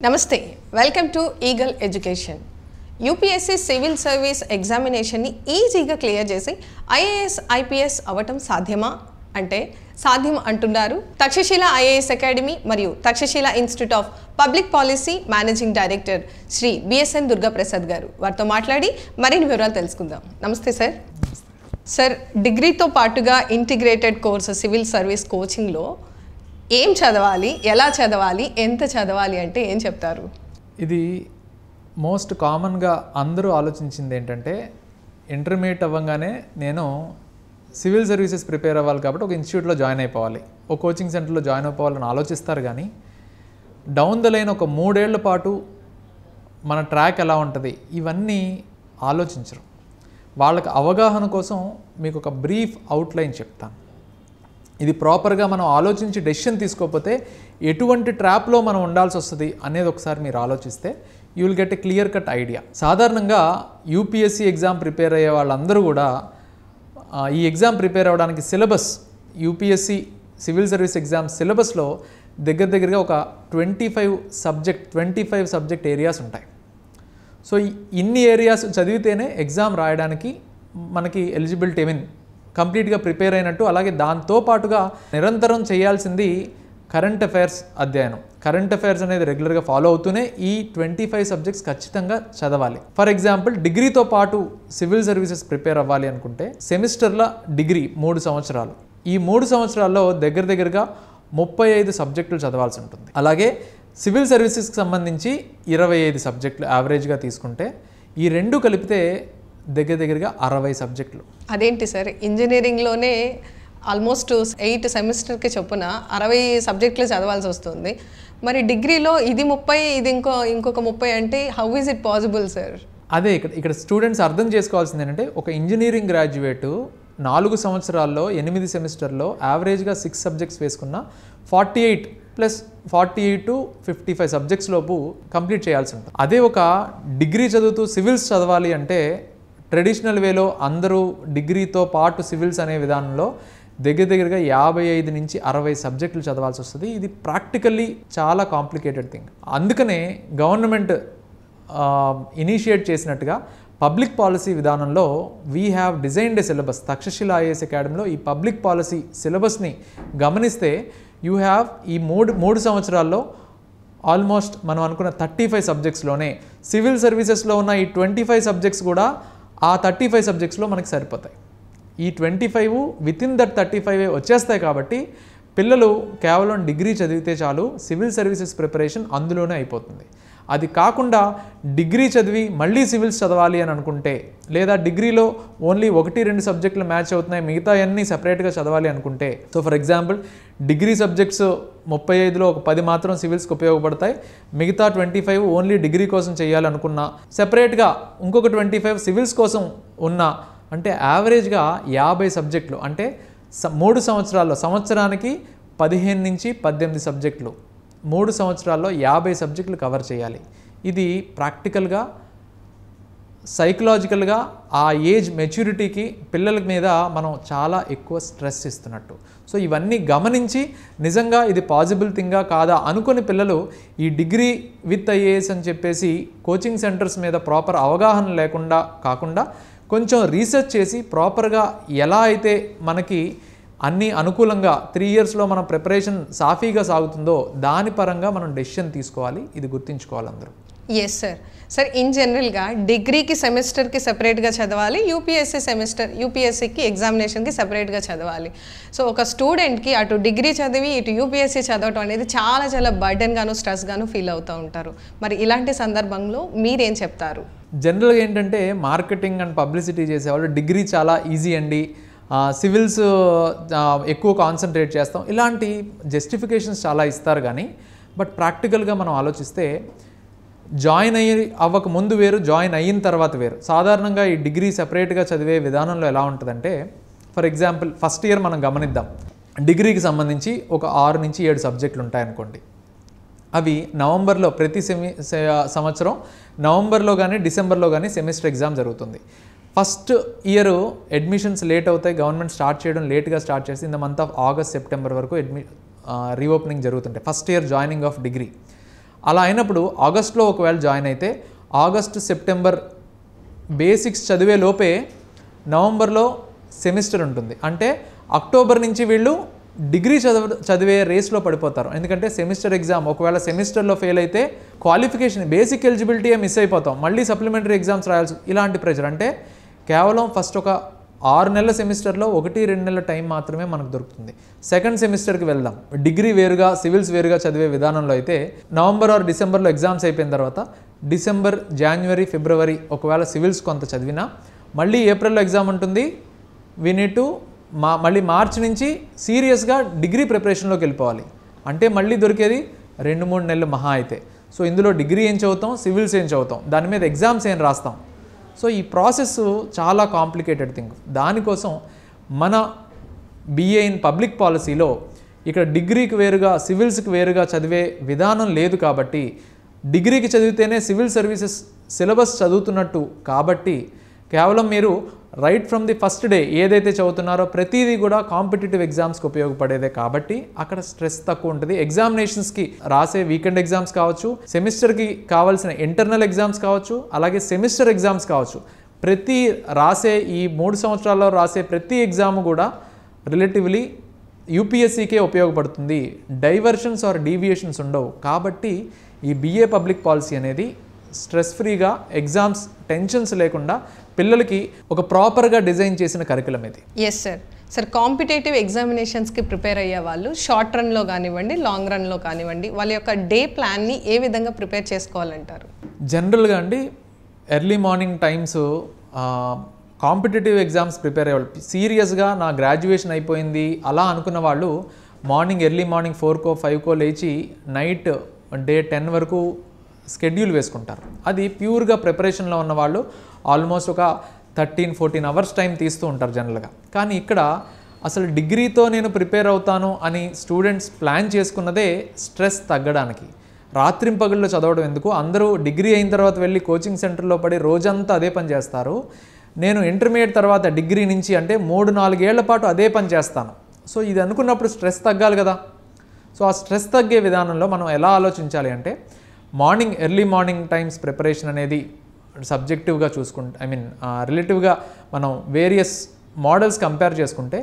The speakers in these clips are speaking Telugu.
నమస్తే welcome to eagle education UPSC civil service ఎగ్జామినేషన్ని ఈజీగా క్లియర్ చేసి ఐఏఎస్ ఐపీఎస్ అవ్వటం సాధ్యమా అంటే సాధ్యం అంటున్నారు తక్షశిల ఐఏఎస్ అకాడమీ మరియు Takshashila institute of public policy managing director Shri BSN Durgaprasad గారు. వారితో మాట్లాడి మరిన్ని వివరాలు తెలుసుకుందాం. నమస్తే సార్. సార్, డిగ్రీతో పాటుగా ఇంటిగ్రేటెడ్ కోర్సు సివిల్ సర్వీస్ కోచింగ్లో ఏం చదవాలి, ఎలా చదవాలి, ఎంత చదవాలి అంటే ఏం చెప్తారు? ఇది మోస్ట్ కామన్గా అందరూ ఆలోచించింది ఏంటంటే, ఇంటర్మీడియట్ అవ్వగానే నేను సివిల్ సర్వీసెస్ ప్రిపేర్ అవ్వాలి కాబట్టి ఒక ఇన్స్టిట్యూట్లో జాయిన్ అయిపోవాలి, ఒక కోచింగ్ సెంటర్లో జాయిన్ అయిపోవాలని ఆలోచిస్తారు. కానీ డౌన్ ద లైన్ ఒక 3 ఏళ్ల పాటు మన ట్రాక్ ఎలా ఉంటుంది ఇవన్నీ ఆలోచించరు. వాళ్ళకి అవగాహన కోసం మీకు ఒక బ్రీఫ్ అవుట్లైన్ చెప్తాను. ఇది ప్రాపర్గా మనం ఆలోచించి డెసిషన్ తీసుకోకపోతే ఎటువంటి ట్రాప్లో మనం ఉండాల్సి వస్తుంది అనేది ఒకసారి మీరు ఆలోచిస్తే you will get a clear cut idea. సాధారణంగా యూపీఎస్సీ ఎగ్జామ్ ప్రిపేర్ అయ్యే వాళ్ళందరూ కూడా ఈ ఎగ్జామ్ ప్రిపేర్ అవ్వడానికి syllabus, UPSC civil service exam సిలబస్లో దగ్గరగా ఒక 25 సబ్జెక్ట్ ఏరియాస్ ఉంటాయి. సో ఇన్ని ఏరియాస్ చదివితేనే ఎగ్జామ్ రాయడానికి మనకి ఎలిజిబిలిటీ కంప్లీట్గా ప్రిపేర్ అయినట్టు. అలాగే దాంతోపాటుగా నిరంతరం చేయాల్సింది కరెంట్ అఫైర్స్ అధ్యయనం. కరెంట్ అఫైర్స్ అనేది రెగ్యులర్గా ఫాలో అవుతూనే ఈ 25 సబ్జెక్ట్స్ ఖచ్చితంగా చదవాలి. ఫర్ ఎగ్జాంపుల్, డిగ్రీతో పాటు సివిల్ సర్వీసెస్ ప్రిపేర్ అవ్వాలి అనుకుంటే సెమిస్టర్ల డిగ్రీ 3 సంవత్సరాలు. ఈ 3 సంవత్సరాల్లో దగ్గరగా 35 సబ్జెక్టులు చదవాల్సి ఉంటుంది. అలాగే సివిల్ సర్వీసెస్కి సంబంధించి 25 సబ్జెక్టులు యావరేజ్గా తీసుకుంటే ఈ రెండు కలిపితే దగ్గరగా 60 సబ్జెక్టులు. అదేంటి సార్, ఇంజనీరింగ్లోనే ఆల్మోస్ట్ 8 సెమిస్టర్కి చొప్పున 60 సబ్జెక్టులు చదవాల్సి వస్తుంది. మరి డిగ్రీలో ఇది 30, ఇది ఇంకొక 30 అంటే how is it possible sir? అదే ఇక్కడ స్టూడెంట్స్ అర్థం చేసుకోవాల్సింది ఏంటంటే, ఒక ఇంజనీరింగ్ గ్రాడ్యుయేటు 4 సంవత్సరాల్లో 8 సెమిస్టర్లో యావరేజ్గా 6 సబ్జెక్ట్స్ వేసుకున్న 48 + 48 to 55 సబ్జెక్ట్స్ లోపు కంప్లీట్ చేయాల్సి ఉంటుంది. అదే ఒక డిగ్రీ చదువుతూ సివిల్స్ చదవాలి అంటే ట్రెడిషనల్ వేలో అందరూ డిగ్రీతో పాటు సివిల్స్ అనే విధానంలో దగ్గరగా 55 నుంచి 60 సబ్జెక్టులు చదవాల్సి వస్తుంది. ఇది ప్రాక్టికల్లీ చాలా కాంప్లికేటెడ్ థింగ్. అందుకనే గవర్నమెంట్ ఇనిషియేట్ చేసినట్టుగా పబ్లిక్ పాలసీ విధానంలో we have designed a syllabus. Takshashila IAS అకాడమీలో ఈ పబ్లిక్ పాలసీ సిలబస్ని గమనిస్తే యూ హ్యావ్ ఈ మూడు సంవత్సరాల్లో ఆల్మోస్ట్ మనం అనుకున్న 35 సబ్జెక్ట్స్లోనే సివిల్ సర్వీసెస్లో ఉన్న ఈ 25 సబ్జెక్ట్స్ కూడా ఆ 35 సబ్జెక్ట్స్లో మనకి సరిపోతాయి. ఈ 25 వితిన్ దట్ 35 వచ్చేస్తాయి. కాబట్టి పిల్లలు కేవలం డిగ్రీ చదివితే చాలు, సివిల్ సర్వీసెస్ ప్రిపరేషన్ అందులోనే అయిపోతుంది. అది కాకుండా డిగ్రీ చదివి మళ్ళీ సివిల్స్ చదవాలి అని అనుకుంటే, లేదా డిగ్రీలో ఓన్లీ 1-2 సబ్జెక్టులు మ్యాచ్ అవుతున్నాయి, మిగతా అన్నీ సపరేట్గా చదవాలి అనుకుంటే, so for example degree subjects 35లో ఒక 10 మాత్రం సివిల్స్కి ఉపయోగపడతాయి, మిగతా 25 ఓన్లీ డిగ్రీ కోసం చేయాలనుకున్నా, సెపరేట్గా ఇంకొక 25 సివిల్స్ కోసం ఉన్నా, అంటే యావరేజ్గా 50 సబ్జెక్టులు. అంటే 3 సంవత్సరాల్లో సంవత్సరానికి 15 నుంచి 18 సబ్జెక్టులు, 3 సంవత్సరాల్లో 50 సబ్జెక్టులు కవర్ చేయాలి. ఇది ప్రాక్టికల్గా, సైకలాజికల్గా ఆ ఏజ్ మెచ్యూరిటీకి పిల్లల మీద మనం చాలా ఎక్కువ స్ట్రెస్ ఇస్తున్నట్టు. సో ఇవన్నీ గమనించి నిజంగా ఇది పాసిబుల్ థింగా కాదా అనుకుని పిల్లలు ఈ డిగ్రీ విత్ ఐఏఎస్ అని చెప్పేసి కోచింగ్ సెంటర్స్ మీద ప్రాపర్ అవగాహన లేకుండా కాకుండా కొంచెం రీసెర్చ్ చేసి ప్రాపర్గా ఎలా అయితే మనకి అన్నీ అనుకూలంగా 3 ఇయర్స్లో మన ప్రిపరేషన్ సాఫీగా సాగుతుందో దాని పరంగా మనం డెసిషన్ తీసుకోవాలి. ఇది గుర్తుంచుకోవాలి అందరూ. Yes sir. సార్, ఇన్ జనరల్గా డిగ్రీకి సెమిస్టర్కి సపరేట్గా చదవాలి, యూపీఎస్సీకి ఎగ్జామినేషన్కి సపరేట్గా చదవాలి. సో ఒక స్టూడెంట్కి అటు డిగ్రీ చదివి ఇటు యూపీఎస్సీ చదవటం అనేది చాలా బర్డెన్గాను స్ట్రెస్గాను ఫీల్ అవుతూ ఉంటారు. మరి ఇలాంటి సందర్భంలో మీరేం చెప్తారు? జనరల్గా ఏంటంటే, మార్కెటింగ్ అండ్ పబ్లిసిటీ చేసేవాళ్ళు డిగ్రీ చాలా ఈజీ అండి, సివిల్స్ ఎక్కువ కాన్సన్ట్రేట్ చేస్తాం, ఇలాంటి జస్టిఫికేషన్స్ చాలా ఇస్తారు. కానీ బట్ ప్రాక్టికల్గా మనం ఆలోచిస్తే జాయిన్ అవ్వక ముందు వేరు, జాయిన్ అయిన తర్వాత వేరు. సాధారణంగా ఈ డిగ్రీ సెపరేట్గా చదివే విధానంలో ఎలా ఉంటుందంటే, ఫర్ ఎగ్జాంపుల్ ఫస్ట్ ఇయర్ మనం గమనిద్దాం. డిగ్రీకి సంబంధించి ఒక 6 నుంచి 7 సబ్జెక్టులు ఉంటాయనుకోండి. అవి నవంబర్లో ప్రతి సంవత్సరం నవంబర్లో కానీ డిసెంబర్లో కానీ సెమిస్టర్ ఎగ్జామ్ జరుగుతుంది. ఫస్ట్ ఇయర్ అడ్మిషన్స్ లేట్ అవుతాయి, గవర్నమెంట్ స్టార్ట్ చేయడం లేట్గా స్టార్ట్ చేసి in the month of August September వరకు రీఓపెనింగ్ జరుగుతుంటాయి. First year joining of degree. అలా అయినప్పుడు ఆగస్ట్లో ఒకవేళ జాయిన్ అయితే ఆగస్టు సెప్టెంబర్ బేసిక్స్ చదివే లోపే నవంబర్లో సెమిస్టర్ ఉంటుంది. అంటే అక్టోబర్ నుంచి వీళ్ళు డిగ్రీ చదివే రేస్లో పడిపోతారు. ఎందుకంటే సెమిస్టర్ ఎగ్జామ్ ఒకవేళ సెమిస్టర్లో ఫెయిల్ అయితే క్వాలిఫికేషన్ బేసిక్ ఎలిజిబిలిటీ మిస్ అయిపోతాం, మళ్ళీ సప్లిమెంటరీ ఎగ్జామ్స్ రాయాల్సి, ఇలాంటి ప్రెషర్. అంటే కేవలం ఫస్ట్ ఒక 6 నెలల సెమిస్టర్లో 1-2 నెలల టైం మాత్రమే మనకు దొరుకుతుంది. సెకండ్ సెమిస్టర్కి వెళ్దాం. డిగ్రీ వేరుగా సివిల్స్ వేరుగా చదివే విధానంలో అయితే నవంబర్ ఆర్ డిసెంబర్లో ఎగ్జామ్స్ అయిపోయిన తర్వాత డిసెంబర్, జనవరి, ఫిబ్రవరి ఒకవేళ సివిల్స్ కొంత చదివినా మళ్ళీ ఏప్రిల్లో ఎగ్జామ్ ఉంటుంది. వీ నీడ్ టు మళ్ళీ మార్చి నుంచి సీరియస్గా డిగ్రీ ప్రిపరేషన్లోకి వెళ్ళిపోవాలి. అంటే మళ్ళీ దొరికేది 2-3 నెలలు మహా అయితే. సో ఇందులో డిగ్రీ ఏం చదువుతాం, సివిల్స్ ఏం చదువుతాం, దాని మీద ఎగ్జామ్స్ ఏం రాస్తాం. సో ఈ ప్రాసెస్ చాలా కాంప్లికేటెడ్ థింగ్. దానికోసం మన BA ఇన్ పబ్లిక్ పాలసీలో ఇక్కడ డిగ్రీకి వేరుగా సివిల్స్కి వేరుగా చదివే విధానం లేదు. కాబట్టి డిగ్రీకి చదివితేనే సివిల్ సర్వీసెస్ సిలబస్ చదువుతున్నట్టు. కాబట్టి కేవలం మీరు right from the first day ఏదైతే చదువుతున్నారో ప్రతిదీ కూడా కాంపిటేటివ్ ఎగ్జామ్స్కి ఉపయోగపడేదే. కాబట్టి అక్కడ స్ట్రెస్ తక్కువ ఉంటుంది. ఎగ్జామినేషన్స్కి రాసే వీకెండ్ ఎగ్జామ్స్ కావచ్చు, సెమిస్టర్కి కావాల్సిన ఇంటర్నల్ ఎగ్జామ్స్ కావచ్చు, అలాగే సెమిస్టర్ ఎగ్జామ్స్ కావచ్చు, ప్రతి రాసే ఈ 3 సంవత్సరాల్లో రాసే ప్రతి ఎగ్జామ్ కూడా రిలేటివ్లీ యూపీఎస్సీకే ఉపయోగపడుతుంది. డైవర్షన్స్ ఆర్ డీవియేషన్స్ ఉండవు. కాబట్టి ఈ BA పబ్లిక్ పాలసీ అనేది స్ట్రెస్ ఫ్రీగా ఎగ్జామ్స్ టెన్షన్స్ లేకుండా పిల్లలకి ఒక ప్రాపర్గా డిజైన్ చేసిన కరికులం ఇది. ఎస్ సార్ కాంపిటేటివ్ ఎగ్జామినేషన్స్కి ప్రిపేర్ అయ్యే వాళ్ళు షార్ట్ రన్లో కానివ్వండి, లాంగ్ రన్లో కానివ్వండి, వాళ్ళ యొక్క డే ప్లాన్ని ఏ విధంగా ప్రిపేర్ చేసుకోవాలంటారు? జనరల్గా అండి early morning times competitive exams prepare అయ్యేవాళ్ళు, సీరియస్గా నా గ్రాడ్యుయేషన్ అయిపోయింది అలా అనుకున్న వాళ్ళు ఎర్లీ మార్నింగ్ 4కో 5కో లేచి నైట్ డే 10 వరకు స్కెడ్యూల్ వేసుకుంటారు. అది ప్యూర్గా ప్రిపరేషన్లో ఉన్న వాళ్ళు ఆల్మోస్ట్ ఒక 13-14 అవర్స్ టైం తీస్తూ ఉంటారు జనరల్గా. కానీ ఇక్కడ అసలు డిగ్రీతో నేను ప్రిపేర్ అవుతాను అని స్టూడెంట్స్ ప్లాన్ చేసుకున్నదే స్ట్రెస్ తగ్గడానికి. రాత్రింపగళ్ళు చదవడం ఎందుకు, అందరూ డిగ్రీ అయిన తర్వాత వెళ్ళి కోచింగ్ సెంటర్లో పడి రోజంతా అదే పని చేస్తారు. నేను ఇంటర్మీడియట్ తర్వాత డిగ్రీ నుంచి అంటే 3-4 ఏళ్ల పాటు అదే పని చేస్తాను. సో ఇది అనుకున్నప్పుడు స్ట్రెస్ తగ్గాలి కదా. సో ఆ స్ట్రెస్ తగ్గే విధానంలో మనం ఎలా ఆలోచించాలి అంటే ఎర్లీ మార్నింగ్ టైమ్స్ ప్రిపరేషన్ అనేది సబ్జెక్టివ్గా చూసుకుంటే రిలేటివ్గా మనం వేరియస్ మోడల్స్ కంపేర్ చేసుకుంటే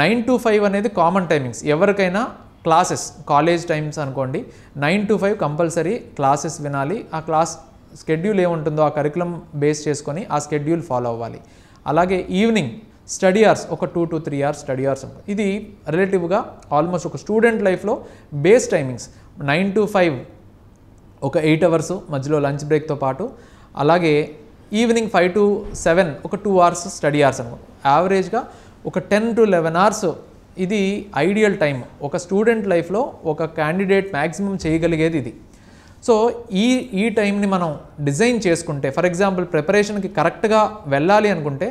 9 to 5 అనేది కామన్ టైమింగ్స్. ఎవరికైనా క్లాసెస్ కాలేజ్ టైమ్స్ అనుకోండి, 9 to 5 కంపల్సరీ క్లాసెస్ వినాలి. ఆ క్లాస్ స్కెడ్యూల్ ఏముంటుందో ఆ కరికులం బేస్ చేసుకొని ఆ స్కెడ్యూల్ ఫాలో అవ్వాలి. అలాగే ఈవినింగ్ స్టడీ అవర్స్ ఒక 2 to 3 hours స్టడీ అవర్స్ ఉంటుంది. ఇది రిలేటివ్గా ఆల్మోస్ట్ ఒక స్టూడెంట్ లైఫ్లో బేస్ టైమింగ్స్. 9 to 5 ఒక 8 hours మధ్యలో లంచ్ బ్రేక్తో పాటు, అలాగే ఈవినింగ్ 5 to 7 ఒక 2 hours స్టడీ అవర్స్ అనమాట. యావరేజ్గా ఒక 10 to 11 hours ఇది ఐడియల్ టైం ఒక స్టూడెంట్ లైఫ్లో ఒక క్యాండిడేట్ మ్యాక్సిమం చేయగలిగేది ఇది. సో ఈ టైంని మనం డిజైన్ చేసుకుంటే, ఫర్ ఎగ్జాంపుల్ ప్రిపరేషన్కి కరెక్ట్గా వెళ్ళాలి అనుకుంటే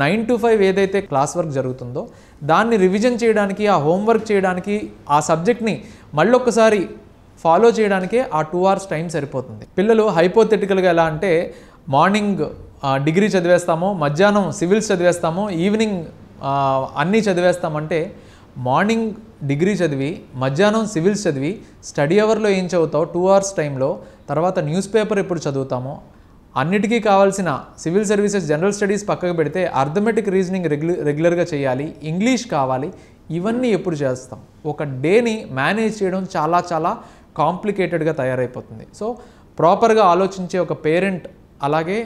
9 to 5 ఏదైతే క్లాస్ వర్క్ జరుగుతుందో దాన్ని రివిజన్ చేయడానికి, ఆ హోంవర్క్ చేయడానికి, ఆ సబ్జెక్ట్ని మళ్ళొక్కసారి ఫాలో చేయడానికే ఆ 2 hours టైం సరిపోతుంది. పిల్లలు హైపోథెటికల్గా ఎలా అంటే మార్నింగ్ డిగ్రీ చదివేస్తామో, మధ్యాహ్నం సివిల్స్ చదివేస్తామో, ఈవినింగ్ అన్నీ చదివేస్తామంటే మార్నింగ్ డిగ్రీ చదివి మధ్యాహ్నం సివిల్స్ చదివి స్టడీ అవర్లో ఏం చదువుతావు 2 hours టైంలో, తర్వాత న్యూస్ పేపర్ ఎప్పుడు చదువుతామో, అన్నిటికీ కావాల్సిన సివిల్ సర్వీసెస్ జనరల్ స్టడీస్ పక్కకు పెడితే అర్థమెటిక్ రీజనింగ్ రెగ్యులర్గా చేయాలి, ఇంగ్లీష్ కావాలి, ఇవన్నీ ఎప్పుడు చేస్తాం. ఒక డేని మేనేజ్ చేయడం చాలా చాలా కాంప్లికేటెడ్గా తయారైపోతుంది. సో ప్రాపర్గా ఆలోచించే ఒక పేరెంట్, అలాగే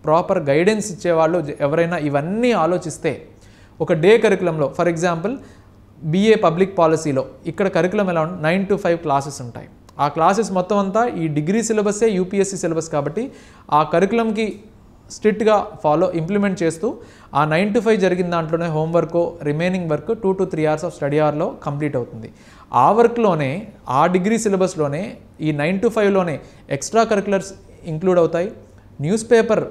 ప్రాపర్ గైడెన్స్ ఇచ్చేవాళ్ళు ఎవరైనా ఇవన్నీ ఆలోచిస్తే ఒక డే కరికులంలో, ఫర్ ఎగ్జాంపుల్ BA పబ్లిక్ పాలసీలో ఇక్కడ కరికులం ఎలా ఉంటుంది, 9 to 5 క్లాసెస్ ఉంటాయి. ఆ క్లాసెస్ మొత్తం అంతా ఈ డిగ్రీ సిలబస్సే UPSC సిలబస్. కాబట్టి ఆ కరికులంకి స్ట్రిక్ట్గా ఇంప్లిమెంట్ చేస్తూ ఆ 9 to 5 జరిగిన దాంట్లోనే homework, remaining work 2 to 3 hours of study అవర్లో కంప్లీట్ అవుతుంది. ఆ వర్క్లోనే ఆ డిగ్రీ సిలబస్లోనే ఈ 9 to 5లోనే ఎక్స్ట్రా కరికులర్స్ ఇంక్లూడ్ అవుతాయి. న్యూస్ పేపర్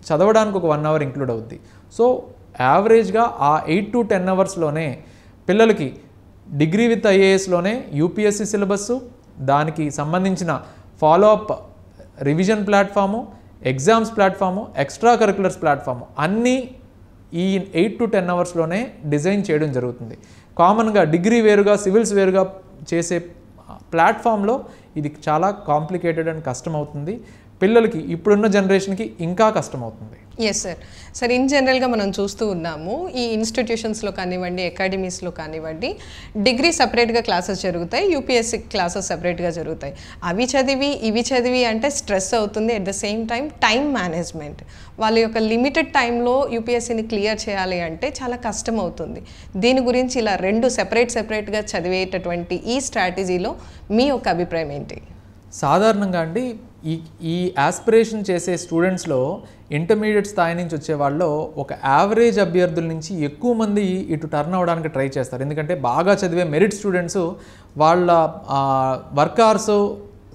చదవడానికి ఒక 1 hour ఇంక్లూడ్ అవుద్ది. సో యావరేజ్గా ఆ 8 to 10 hours పిల్లలకి డిగ్రీ విత్ IASలోనే UPSC సిలబస్సు, దానికి సంబంధించిన follow up revision platform, exams platform, extra curriculars platform అన్నీ ఈ 8 to 10 hours డిజైన్ చేయడం జరుగుతుంది. కామన్గా డిగ్రీ వేరుగా సివిల్స్ వేరుగా చేసే ప్లాట్ఫామ్లో ఇది చాలా కాంప్లికేటెడ్ అండ్ కష్టం అవుతుంది. పిల్లలకి ఇప్పుడున్న జనరేషన్కి ఇంకా కష్టమవుతుంది. Yes sir. సార్ ఇన్ జనరల్గా మనం చూస్తూ ఉన్నాము, ఈ ఇన్స్టిట్యూషన్స్లో కానివ్వండి, అకాడమీస్లో కానివ్వండి, డిగ్రీ సపరేట్గా క్లాసెస్ జరుగుతాయి, యూపీఎస్సీ క్లాసెస్ సపరేట్గా జరుగుతాయి. అవి చదివి ఇవి చదివి అంటే స్ట్రెస్ అవుతుంది. At the same time management, వాళ్ళ యొక్క లిమిటెడ్ టైంలో యూపీఎస్సీని క్లియర్ చేయాలి అంటే చాలా కష్టం అవుతుంది. దీని గురించి ఇలా రెండు సెపరేట్గా చదివేటటువంటి ఈ స్ట్రాటజీలో మీ యొక్క అభిప్రాయం ఏంటి? సాధారణంగా అండి ఈ ఆస్పిరేషన్ చేసే స్టూడెంట్స్లో ఇంటర్మీడియట్ స్థాయి నుంచి వచ్చే వాళ్ళు ఒక యావరేజ్ అభ్యర్థుల నుంచి ఎక్కువ మంది ఇటు టర్న్ అవ్వడానికి ట్రై చేస్తారు. ఎందుకంటే బాగా చదివే మెరిట్ స్టూడెంట్స్ వాళ్ళ వర్క్ అవర్స్,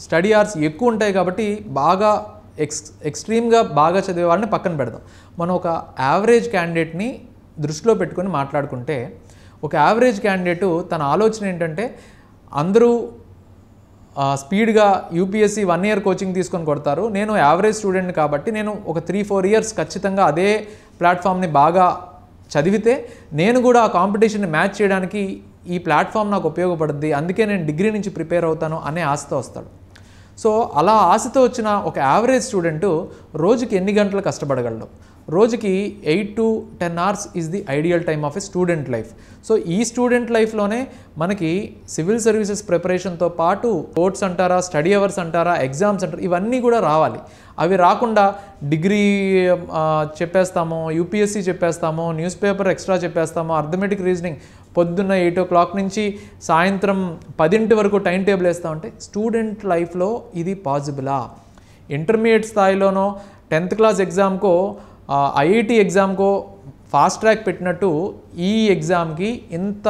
స్టడీ అవర్స్ ఎక్కువ ఉంటాయి కాబట్టి బాగా ఎక్స్ట్రీమ్గా బాగా చదివే వాళ్ళని పక్కన పెడదాం. మనం ఒక యావరేజ్ క్యాండిడేట్ని దృష్టిలో పెట్టుకొని మాట్లాడుకుంటే, ఒక యావరేజ్ క్యాండిడేట్ తన ఆలోచన ఏంటంటే, అందరూ స్పీడ్గా యూపీఎస్సీ 1 year కోచింగ్ తీసుకొని కొడతారు, నేను యావరేజ్ స్టూడెంట్ కాబట్టి నేను ఒక 3-4 years ఖచ్చితంగా అదే ప్లాట్ఫామ్ని బాగా చదివితే నేను కూడా ఆ కాంపిటీషన్ని మ్యాచ్ చేయడానికి ఈ ప్లాట్ఫామ్ నాకు ఉపయోగపడుద్ది, అందుకే నేను డిగ్రీ నుంచి ప్రిపేర్ అవుతాను అనే ఆశతో వస్తాడు. సో అలా ఆశతో వచ్చిన ఒక యావరేజ్ స్టూడెంటు రోజుకి ఎన్ని గంటలు కష్టపడగలడు? రోజుకి 8 to 10 hours is the ideal time of a student life. So ఈ స్టూడెంట్ లైఫ్లోనే మనకి సివిల్ సర్వీసెస్ ప్రిపరేషన్తో పాటు కోర్ట్స్ అంటారా, స్టడీ అవర్స్ అంటారా, ఎగ్జామ్స్ అంటారా, ఇవన్నీ కూడా రావాలి. అవి రాకుండా డిగ్రీ చెప్పేస్తాము, యూపీఎస్సీ చెప్పేస్తాము, న్యూస్ పేపర్ ఎక్స్ట్రా చెప్పేస్తాము, అర్థమెటిక్ రీజనింగ్ పొద్దున్న 8 o'clock నుంచి సాయంత్రం 10 వరకు టైం టేబుల్ వేస్తూ ఉంటే స్టూడెంట్ లైఫ్లో ఇది పాసిబులా? ఇంటర్మీడియట్ స్థాయిలోనో 10th class ఎగ్జామ్కో ఐఐటి ఎగ్జామ్కో ఫాస్ట్ ట్రాక్ పెట్టినట్టు ఈ ఎగ్జామ్కి ఇంత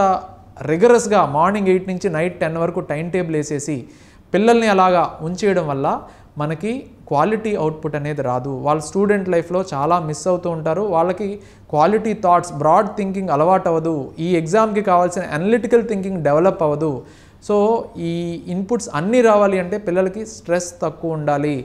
రిగరస్గా మార్నింగ్ 8 నుంచి నైట్ 10 వరకు టైం టేబుల్ వేసేసి పిల్లల్ని అలాగా ఉంచేయడం వల్ల మనకి క్వాలిటీ అవుట్పుట్ అనేది రాదు. వాళ్ళ స్టూడెంట్ లైఫ్లో చాలా మిస్ అవుతూ ఉంటారు. వాళ్ళకి క్వాలిటీ థాట్స్, బ్రాడ్ థింకింగ్ అలవాటు అవ్వదు. ఈ ఎగ్జామ్కి కావాల్సిన అనలిటికల్ థింకింగ్ డెవలప్ అవ్వదు. సో ఈ ఇన్పుట్స్ అన్నీ రావాలి అంటే పిల్లలకి స్ట్రెస్ తక్కువ ఉండాలి.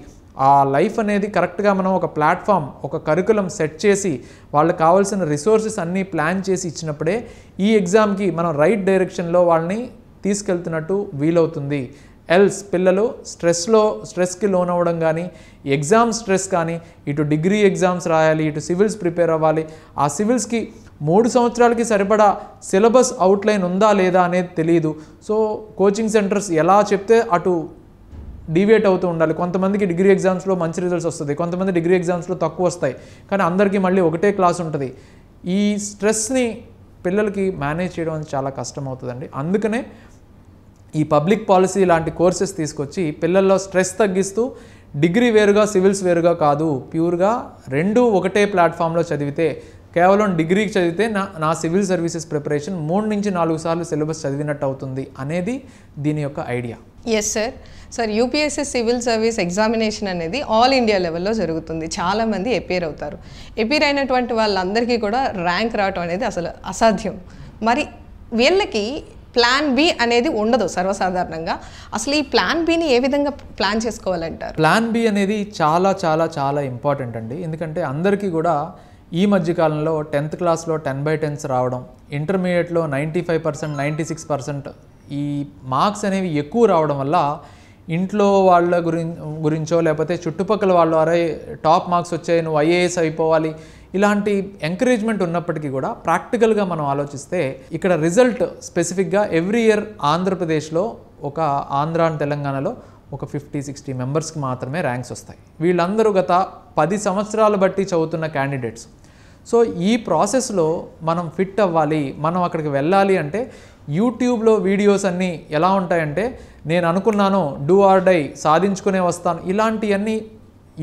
ఆ లైఫ్ అనేది కరెక్ట్గా మనం ఒక ప్లాట్ఫామ్, ఒక కరికులం సెట్ చేసి వాళ్ళకి కావాల్సిన రిసోర్సెస్ అన్నీ ప్లాన్ చేసి ఇచ్చినప్పుడే ఈ ఎగ్జామ్కి మనం రైట్ డైరెక్షన్లో వాళ్ళని తీసుకెళ్తున్నట్టు వీలవుతుంది. ఎల్స్ పిల్లలు స్ట్రెస్కి లోన్ అవ్వడం కానీ, ఎగ్జామ్ స్ట్రెస్ కానీ, ఇటు డిగ్రీ ఎగ్జామ్స్ రాయాలి, ఇటు సివిల్స్ ప్రిపేర్ అవ్వాలి, ఆ సివిల్స్కి 3 సంవత్సరాలకి సరిపడా సిలబస్ అవుట్లైన్ ఉందా లేదా అనేది తెలియదు. సో కోచింగ్ సెంటర్స్ ఎలా చెప్తే అటు డీవియేట్ అవుతూ ఉండాలి. కొంతమందికి డిగ్రీ ఎగ్జామ్స్లో మంచి రిజల్ట్స్ వస్తుంది, కొంతమంది డిగ్రీ ఎగ్జామ్స్లో తక్కువ వస్తాయి, కానీ అందరికీ మళ్ళీ ఒకటే క్లాస్ ఉంటుంది. ఈ స్ట్రెస్ని పిల్లలకి మేనేజ్ చేయడం అనేది చాలా కష్టం అవుతుందండి. అందుకనే ఈ పబ్లిక్ పాలసీ లాంటి కోర్సెస్ తీసుకొచ్చి పిల్లల్లో స్ట్రెస్ తగ్గిస్తూ డిగ్రీ వేరుగా సివిల్స్ వేరుగా కాదు, ప్యూర్గా రెండూ ఒకటే ప్లాట్ఫామ్లో చదివితే, కేవలం డిగ్రీకి చదివితే నా సివిల్ సర్వీసెస్ ప్రిపరేషన్ 3 నుంచి 4 సార్లు సిలబస్ చదివినట్టు అవుతుంది అనేది దీని యొక్క idea. Yes sir. Sir UPSC civil service examination అనేది ఆల్ ఇండియా లెవెల్లో జరుగుతుంది. చాలామంది ఎపీర్ అవుతారు. ఎపీర్ అయినటువంటి వాళ్ళందరికీ కూడా ర్యాంక్ రావటం అనేది అసలు అసాధ్యం. మరి వీళ్ళకి ప్లాన్ బి అనేది ఉండదు సర్వసాధారణంగా. అసలు ఈ ప్లాన్ బిని ఏ విధంగా ప్లాన్ చేసుకోవాలంటారు? ప్లాన్ బి అనేది చాలా చాలా చాలా ఇంపార్టెంట్ అండి. ఎందుకంటే అందరికీ కూడా ఈ మధ్యకాలంలో 10th classలో 10/10s రావడం, ఇంటర్మీడియట్లో 95%, 96% ఈ మార్క్స్ అనేవి ఎక్కువ రావడం వల్ల ఇంట్లో వాళ్ళ గురించో లేకపోతే చుట్టుపక్కల వాళ్ళు అరే టాప్ మార్క్స్ వచ్చాయి, నువ్వు ఐఏఎస్ అయిపోవాలి, ఇలాంటి ఎంకరేజ్మెంట్ ఉన్నప్పటికీ కూడా ప్రాక్టికల్గా మనం ఆలోచిస్తే ఇక్కడ రిజల్ట్ స్పెసిఫిక్గా ఎవ్రీ ఇయర్ ఆంధ్రప్రదేశ్లో ఒక ఆంధ్ర అండ్ తెలంగాణలో ఒక 50-60 మెంబర్స్కి మాత్రమే ర్యాంక్స్ వస్తాయి. వీళ్ళందరూ గత 10 సంవత్సరాలు బట్టి చదువుతున్న క్యాండిడేట్స్. సో ఈ ప్రాసెస్లో మనం ఫిట్ అవ్వాలి, మనం అక్కడికి వెళ్ళాలి అంటే యూట్యూబ్లో వీడియోస్ అన్నీ ఎలా ఉంటాయంటే, నేను అనుకున్నాను డూ ఆర్ డై సాధించుకునే వస్తాను, ఇలాంటివన్నీ